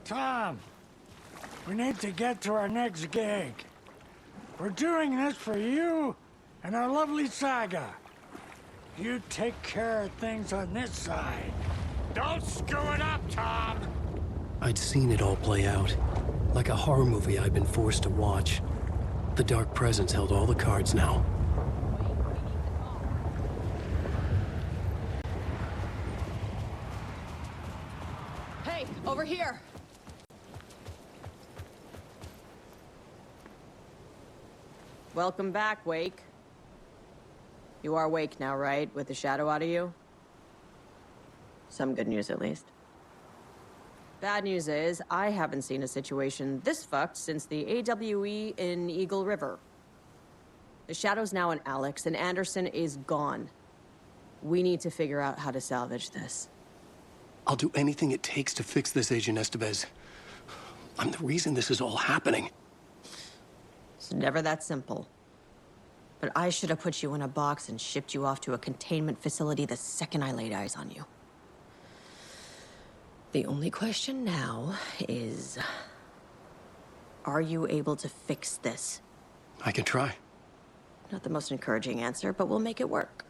Tom, we need to get to our next gig. We're doing this for you and our lovely saga. You take care of things on this side. Don't screw it up, Tom! I'd seen it all play out. Like a horror movie I'd been forced to watch. The Dark Presence held all the cards now. Hey, over here! Welcome back, Wake. You are Wake now, right? With the shadow out of you? Some good news, at least. Bad news is, I haven't seen a situation this fucked since the AWE in Eagle River. The shadow's now in Alex, and Anderson is gone. We need to figure out how to salvage this. I'll do anything it takes to fix this, Agent Estevez. I'm the reason this is all happening. It's never that simple. But I should have put you in a box and shipped you off to a containment facility the second I laid eyes on you. The only question now is... are you able to fix this? I can try. Not the most encouraging answer, but we'll make it work.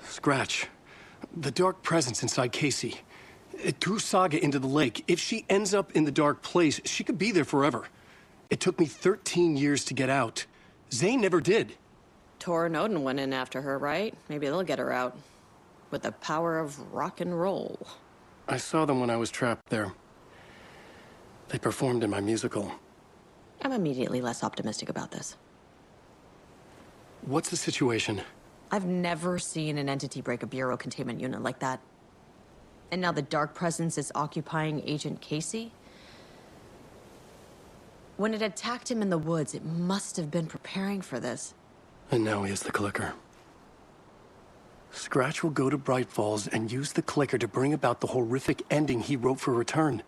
Scratch. The Dark Presence inside Casey. It threw Saga into the lake. If she ends up in the Dark Place, she could be there forever. It took me 13 years to get out. Zane never did. Tor and Odin went in after her, right? Maybe they'll get her out. With the power of rock and roll. I saw them when I was trapped there. They performed in my musical. I'm immediately less optimistic about this. What's the situation? I've never seen an entity break a Bureau containment unit like that. And now the Dark Presence is occupying Agent Casey? When it attacked him in the woods, it must have been preparing for this. And now he has the clicker. Scratch will go to Bright Falls and use the clicker to bring about the horrific ending he wrote for Return.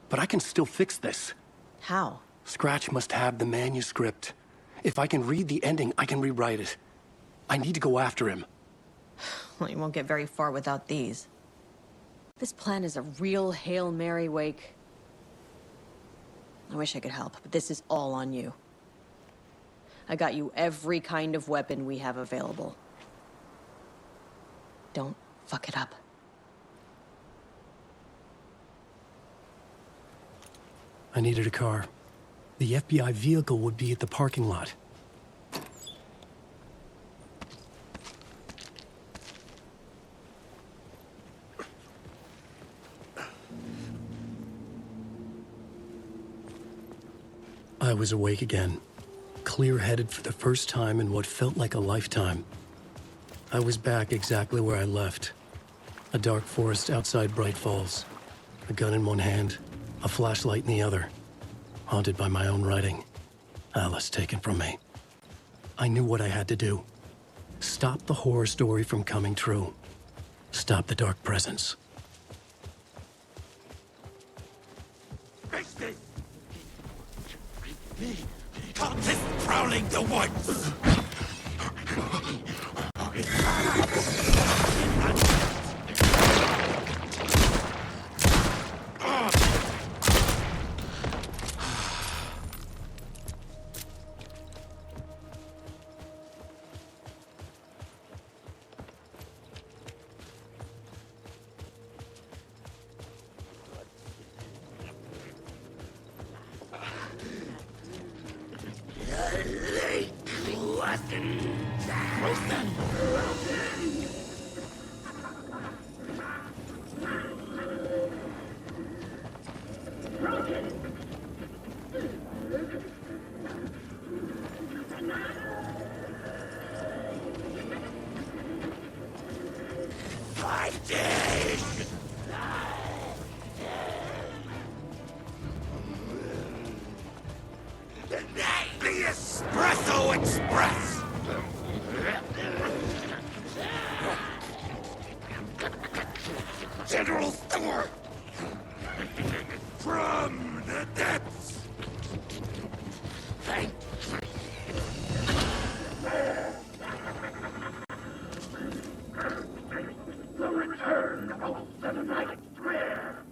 But I can still fix this. How? Scratch must have the manuscript. If I can read the ending, I can rewrite it. I need to go after him. Well, you won't get very far without these. This plan is a real Hail Mary, Wake. I wish I could help, but this is all on you. I got you every kind of weapon we have available. Don't fuck it up. I needed a car. The FBI vehicle would be at the parking lot. I was awake again, clear-headed for the first time in what felt like a lifetime. I was back exactly where I left. A dark forest outside Bright Falls. A gun in one hand, a flashlight in the other. Haunted by my own writing. Alice taken from me. I knew what I had to do. Stop the horror story from coming true. Stop the Dark Presence. Cultists prowling the woods! The Espresso Express! General Store! From the depths! Thank the return of the night prayer.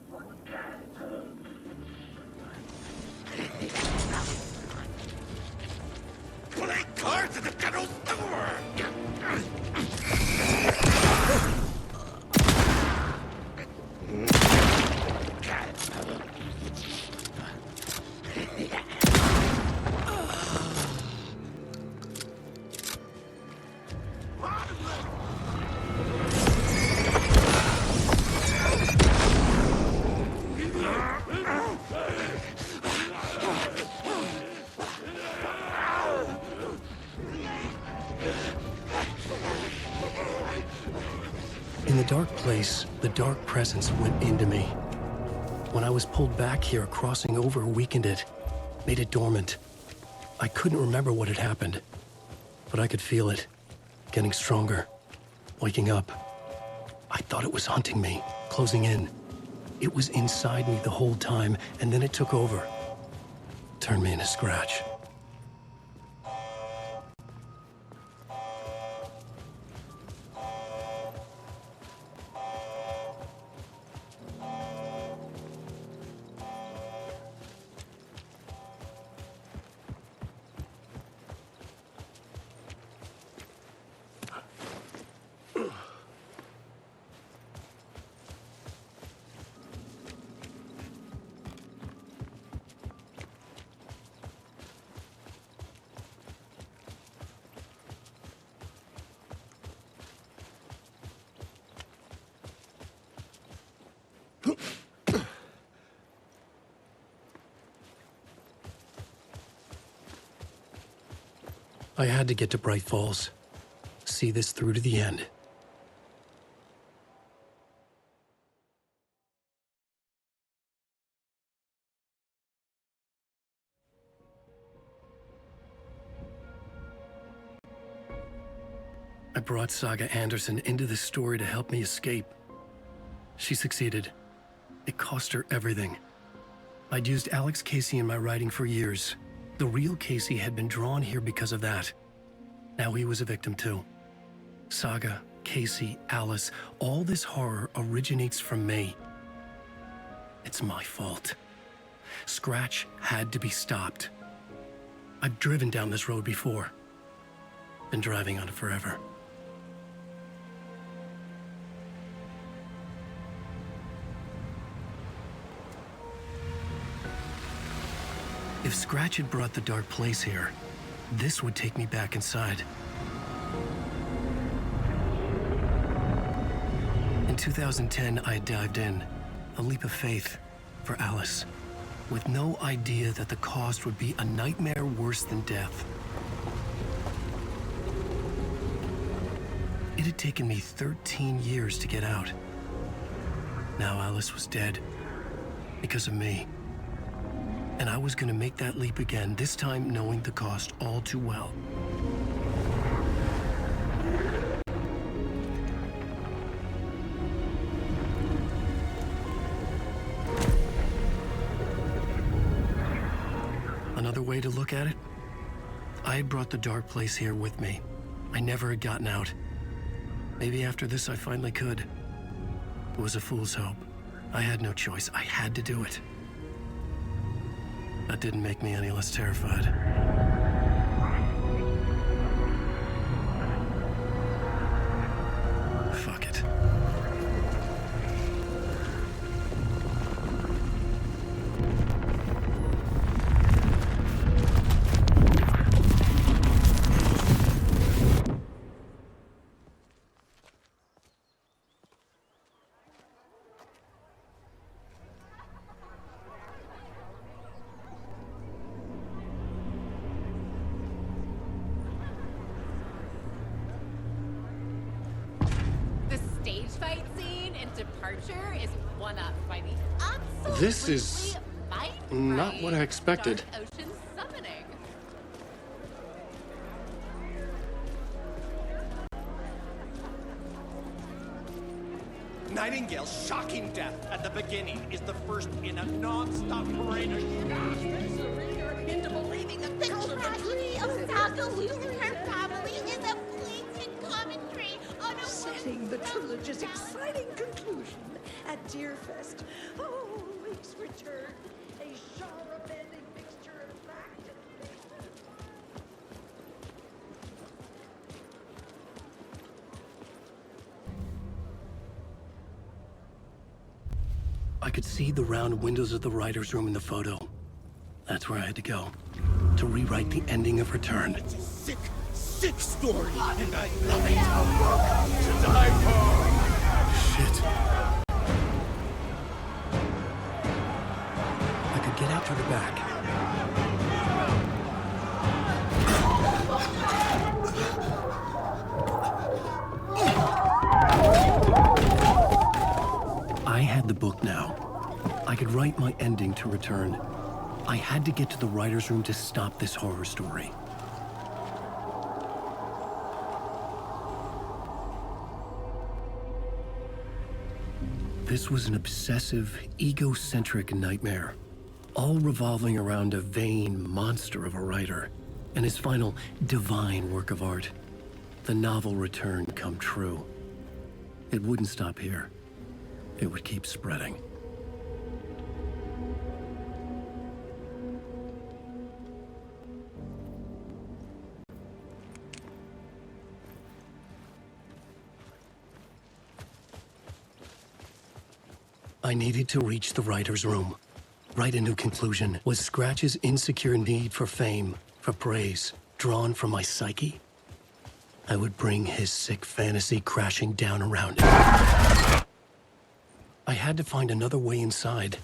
the dark place, the dark presence went into me. When I was pulled back here, crossing over weakened it, made it dormant. I couldn't remember what had happened, but I could feel it, getting stronger, waking up. I thought it was hunting me, closing in. It was inside me the whole time, and then it took over. Turned me into scratch. I had to get to Bright Falls. See this through to the end. I brought Saga Anderson into this story to help me escape. She succeeded. It cost her everything. I'd used Alex Casey in my writing for years. The real Casey had been drawn here because of that. Now he was a victim too. Saga, Casey, Alice, all this horror originates from me. It's my fault. Scratch had to be stopped. I've driven down this road before. Been driving on it forever. If Scratch had brought the dark place here, this would take me back inside. In 2010, I dived in, a leap of faith for Alice, with no idea that the cost would be a nightmare worse than death. It had taken me 13 years to get out. Now Alice was dead, because of me. And I was gonna make that leap again, this time knowing the cost all too well. Another way to look at it? I had brought the dark place here with me. I never had gotten out. Maybe after this I finally could. It was a fool's hope. I had no choice. I had to do it. That didn't make me any less terrified. Fuck it. Departure is one-up by the absolutely This is not what I expected. Dark Ocean summoning. Nightingale's shocking death at the beginning is the first in a non-stop parade of into believing the The tragedy of Saga losing her family is a blatant commentary on a Setting the trilogy's exciting conclusion at Deerfest. Oh, Wake's return, a genre-bending mixture of fact and fiction. I could see the round windows of the writer's room in the photo. That's where I had to go, to rewrite the ending of Return. It's a sick, sick story, and I love it. A book to die for. Shit. I could get out to the back. book now. I could write my ending to return. I had to get to the writer's room to stop this horror story. This was an obsessive, egocentric nightmare, all revolving around a vain monster of a writer and his final divine work of art, the novel return come true. It wouldn't stop here. It would keep spreading. I needed to reach the writer's room. Write a new conclusion. Was Scratch's insecure need for fame, for praise, drawn from my psyche? I would bring his sick fantasy crashing down around it. I had to find another way inside.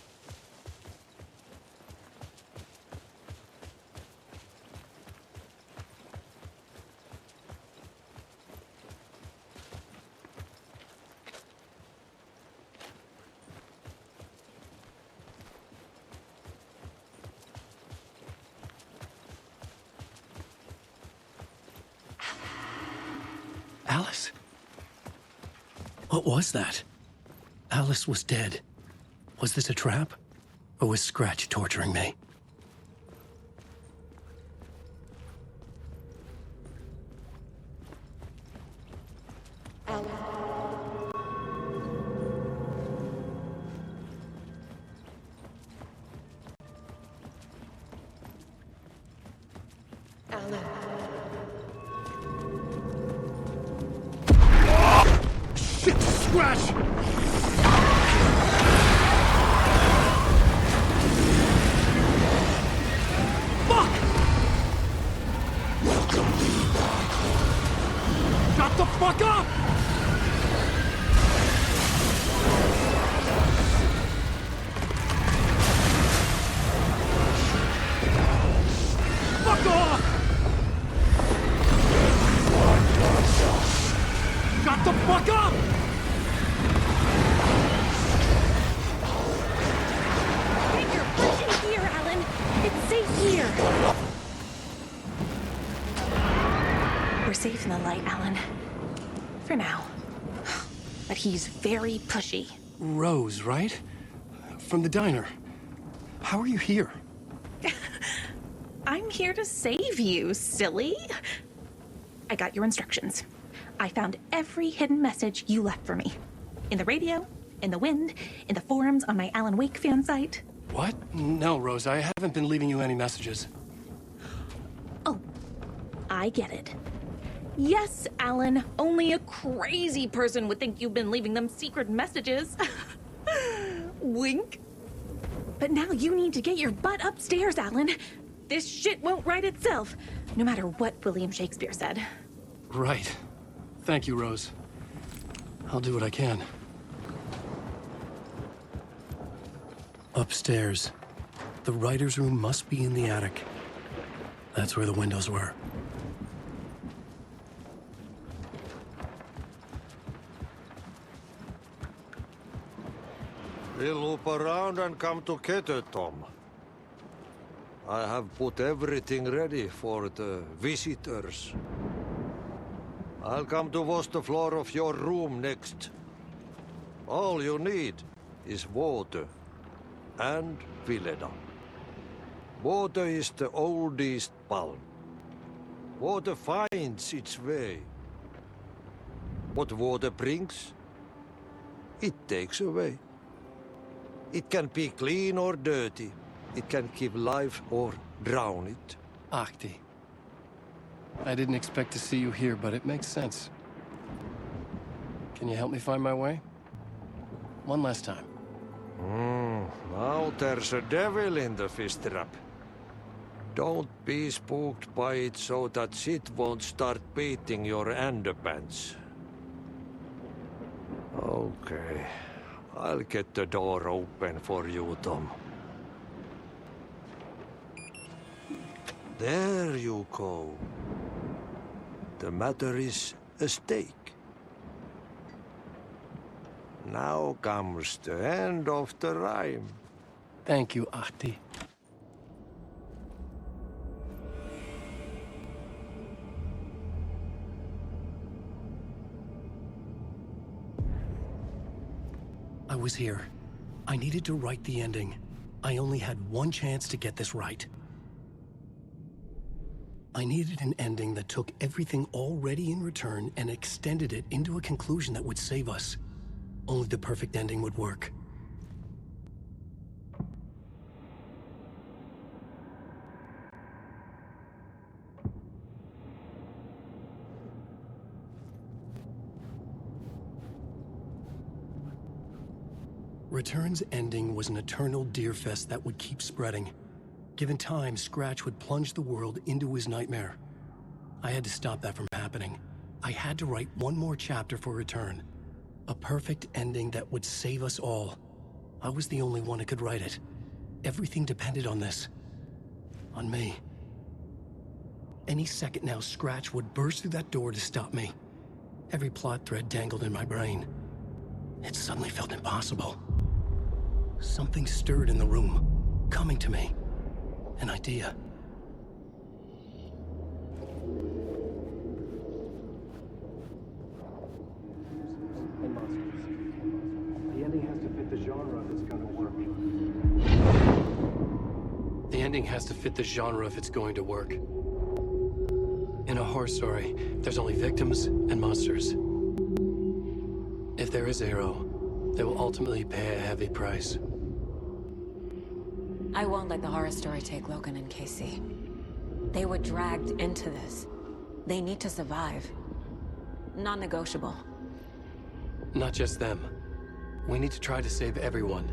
Alice? What was that? Alice was dead. Was this a trap? Or was Scratch torturing me? Shit, Scratch! Fuck! Shut the fuck up! Fuck off! Shut the fuck up! Get your butt in here, Alan. It's safe here. We're safe in the light, Alan. For now. But he's very pushy. Rose, right? From the diner. How are you here? I'm here to save you, silly. I got your instructions. I found every hidden message you left for me. In the radio, in the wind, in the forums on my Alan Wake fan site. What? No, Rose, I haven't been leaving you any messages. Oh, I get it. Yes, Alan, only a crazy person would think you've been leaving them secret messages. Wink. But now you need to get your butt upstairs, Alan. This shit won't right itself, no matter what William Shakespeare said. Right. Thank you, Rose. I'll do what I can. Upstairs. The writer's room must be in the attic. That's where the windows were. We'll loop around and come together, Tom. I have put everything ready for the visitors. I'll come to wash the floor of your room next. All you need is water and Vileda. Water is the oldest palm. Water finds its way. What water brings, it takes away. It can be clean or dirty. It can give life or drown it. Ahti. I didn't expect to see you here, but it makes sense. Can you help me find my way? One last time. Now there's a devil in the fish trap. Don't be spooked by it so that shit won't start beating your underpants. Okay. I'll get the door open for you, Tom. There you go. The matter is a stake. Now comes the end of the rhyme. Thank you, Ahti. I was here. I needed to write the ending. I only had one chance to get this right. I needed an ending that took everything already in return and extended it into a conclusion that would save us. Only the perfect ending would work. Return's ending was an eternal deerfest that would keep spreading. Given time, Scratch would plunge the world into his nightmare. I had to stop that from happening. I had to write one more chapter for Return. A perfect ending that would save us all. I was the only one who could write it. Everything depended on this. On me. Any second now, Scratch would burst through that door to stop me. Every plot thread dangled in my brain. It suddenly felt impossible. Something stirred in the room, coming to me. An idea. The ending has to fit the genre if it's going to work. The ending has to fit the genre if it's going to work. In a horror story, there's only victims and monsters. If there is a hero, they will ultimately pay a heavy price. I won't let the horror story take Logan and Casey. They were dragged into this. They need to survive. Non-negotiable. Not just them. We need to try to save everyone.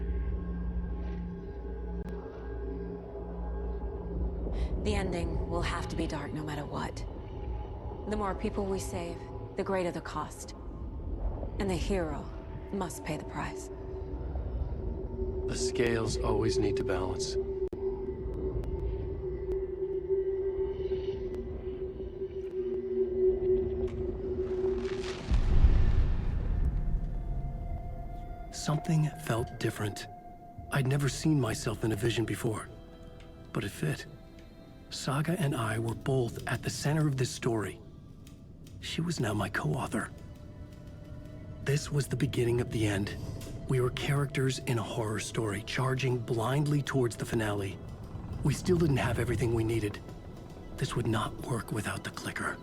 The ending will have to be dark no matter what. The more people we save, the greater the cost. And the hero must pay the price. The scales always need to balance. Something felt different. I'd never seen myself in a vision before, but it fit. Saga and I were both at the center of this story. She was now my co-author. This was the beginning of the end. We were characters in a horror story, charging blindly towards the finale. We still didn't have everything we needed. This would not work without the clicker.